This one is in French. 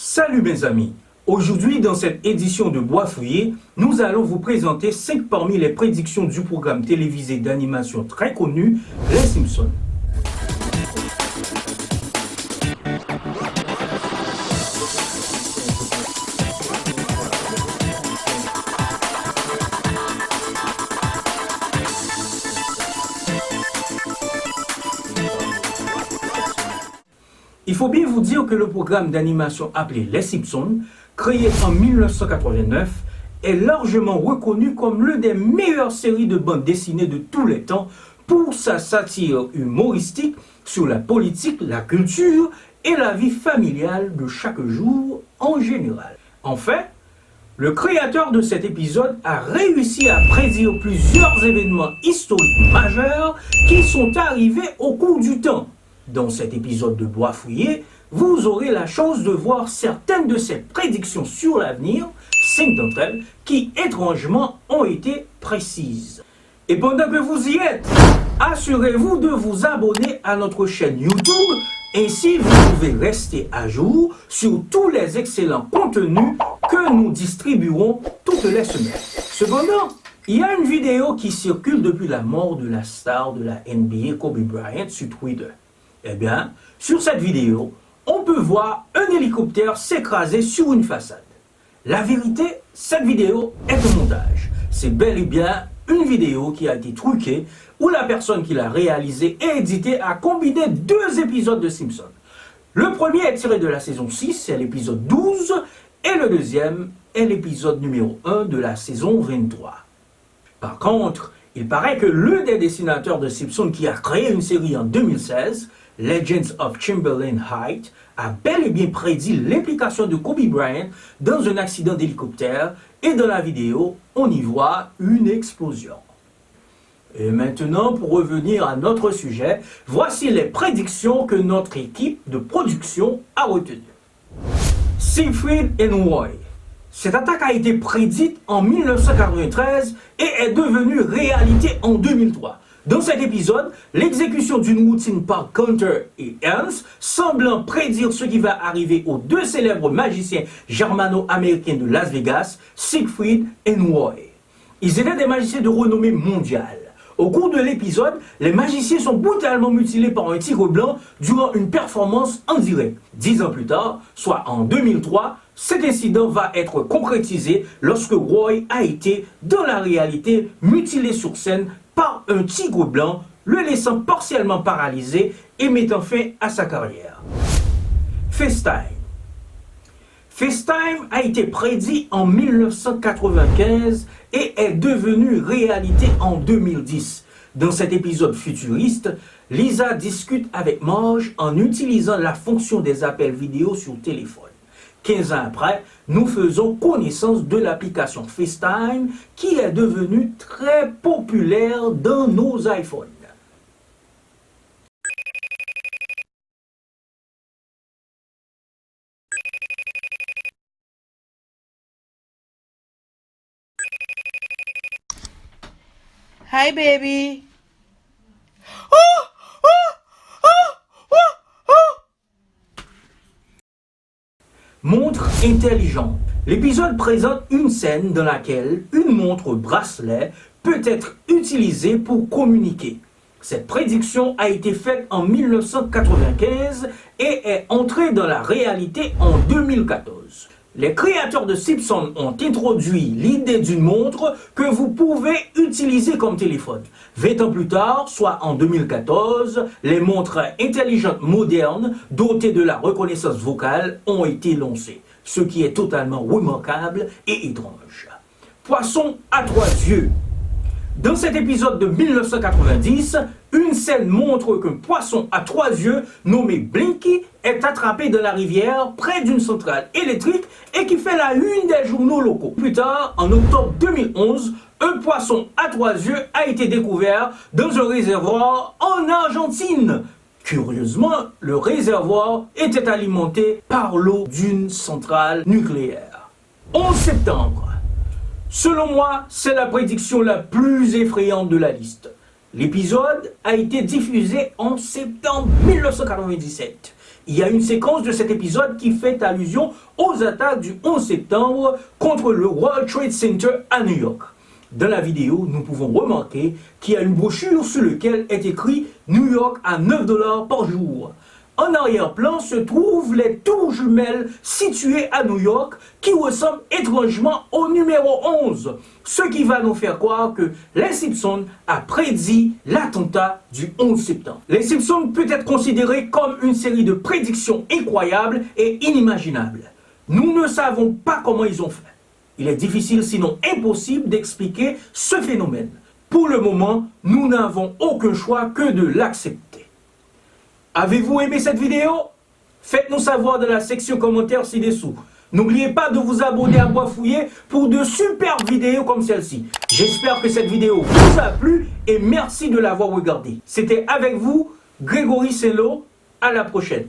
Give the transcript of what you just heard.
Salut mes amis, aujourd'hui dans cette édition de Bois Fouillé, nous allons vous présenter 5 parmi les prédictions du programme télévisé d'animation très connu, Les Simpsons. Il faut bien vous dire que le programme d'animation appelé Les Simpsons, créé en 1989, est largement reconnu comme l'une des meilleures séries de bandes dessinées de tous les temps pour sa satire humoristique sur la politique, la culture et la vie familiale de chaque jour en général. En fait, le créateur de cet épisode a réussi à prédire plusieurs événements historiques majeurs qui sont arrivés au cours du temps. Dans cet épisode de Bois Fouillé, vous aurez la chance de voir certaines de ces prédictions sur l'avenir, 5 d'entre elles, qui étrangement ont été précises. Et pendant que vous y êtes, assurez-vous de vous abonner à notre chaîne YouTube, ainsi vous pouvez rester à jour sur tous les excellents contenus que nous distribuerons toutes les semaines. Cependant, il y a une vidéo qui circule depuis la mort de la star de la NBA Kobe Bryant sur Twitter. Eh bien, sur cette vidéo, on peut voir un hélicoptère s'écraser sur une façade. La vérité, cette vidéo est un montage. C'est bel et bien une vidéo qui a été truquée où la personne qui l'a réalisée et éditée a combiné 2 épisodes de Simpsons. Le premier est tiré de la saison 6, c'est l'épisode 12, et le deuxième est l'épisode numéro 1 de la saison 23. Par contre, il paraît que l'un des dessinateurs de Simpsons qui a créé une série en 2016, Legends of Chamberlain Heights, a bel et bien prédit l'implication de Kobe Bryant dans un accident d'hélicoptère et dans la vidéo, on y voit une explosion. Et maintenant, pour revenir à notre sujet, voici les prédictions que notre équipe de production a retenues. Siegfried and Roy. Cette attaque a été prédite en 1993 et est devenue réalité en 2003. Dans cet épisode, l'exécution d'une routine par Counter et Ernst, semblant prédire ce qui va arriver aux 2 célèbres magiciens germano-américains de Las Vegas, Siegfried et Roy. Ils étaient des magiciens de renommée mondiale. Au cours de l'épisode, les magiciens sont brutalement mutilés par un tigre blanc durant une performance en direct. 10 ans plus tard, soit en 2003, cet incident va être concrétisé lorsque Roy a été, dans la réalité, mutilé sur scène par un tigre blanc, le laissant partiellement paralysé et mettant fin à sa carrière. FaceTime. FaceTime a été prédit en 1995 et est devenu réalité en 2010. Dans cet épisode futuriste, Lisa discute avec Marge en utilisant la fonction des appels vidéo sur téléphone. 15 ans après, nous faisons connaissance de l'application FaceTime qui est devenue très populaire dans nos iPhones. Hi, baby. Montre intelligente. L'épisode présente une scène dans laquelle une montre bracelet peut être utilisée pour communiquer. Cette prédiction a été faite en 1995 et est entrée dans la réalité en 2014. Les créateurs de Simpsons ont introduit l'idée d'une montre que vous pouvez utiliser comme téléphone. 20 ans plus tard, soit en 2014, les montres intelligentes modernes dotées de la reconnaissance vocale ont été lancées, ce qui est totalement remarquable et étrange. Poisson à 3 yeux. Dans cet épisode de 1990, une scène montre qu'un poisson à 3 yeux nommé Blinky est attrapé dans la rivière près d'une centrale électrique et qui fait la une des journaux locaux. Plus tard, en octobre 2011, un poisson à 3 yeux a été découvert dans un réservoir en Argentine. Curieusement, le réservoir était alimenté par l'eau d'une centrale nucléaire. 11 septembre. Selon moi, c'est la prédiction la plus effrayante de la liste. L'épisode a été diffusé en septembre 1997. Il y a une séquence de cet épisode qui fait allusion aux attaques du 11 septembre contre le World Trade Center à New York. Dans la vidéo, nous pouvons remarquer qu'il y a une brochure sur laquelle est écrit New York à 9 $ par jour. En arrière-plan se trouvent les tours jumelles situées à New York qui ressemblent étrangement au numéro 11, ce qui va nous faire croire que Les Simpsons a prédit l'attentat du 11 septembre. Les Simpsons peut être considéré comme une série de prédictions incroyables et inimaginables. Nous ne savons pas comment ils ont fait. Il est difficile, sinon impossible, d'expliquer ce phénomène. Pour le moment, nous n'avons aucun choix que de l'accepter. Avez-vous aimé cette vidéo? Faites-nous savoir dans la section commentaires ci-dessous. N'oubliez pas de vous abonner à Bois Fouillé pour de super vidéos comme celle-ci. J'espère que cette vidéo vous a plu et merci de l'avoir regardée. C'était avec vous, Grégory Sello. À la prochaine.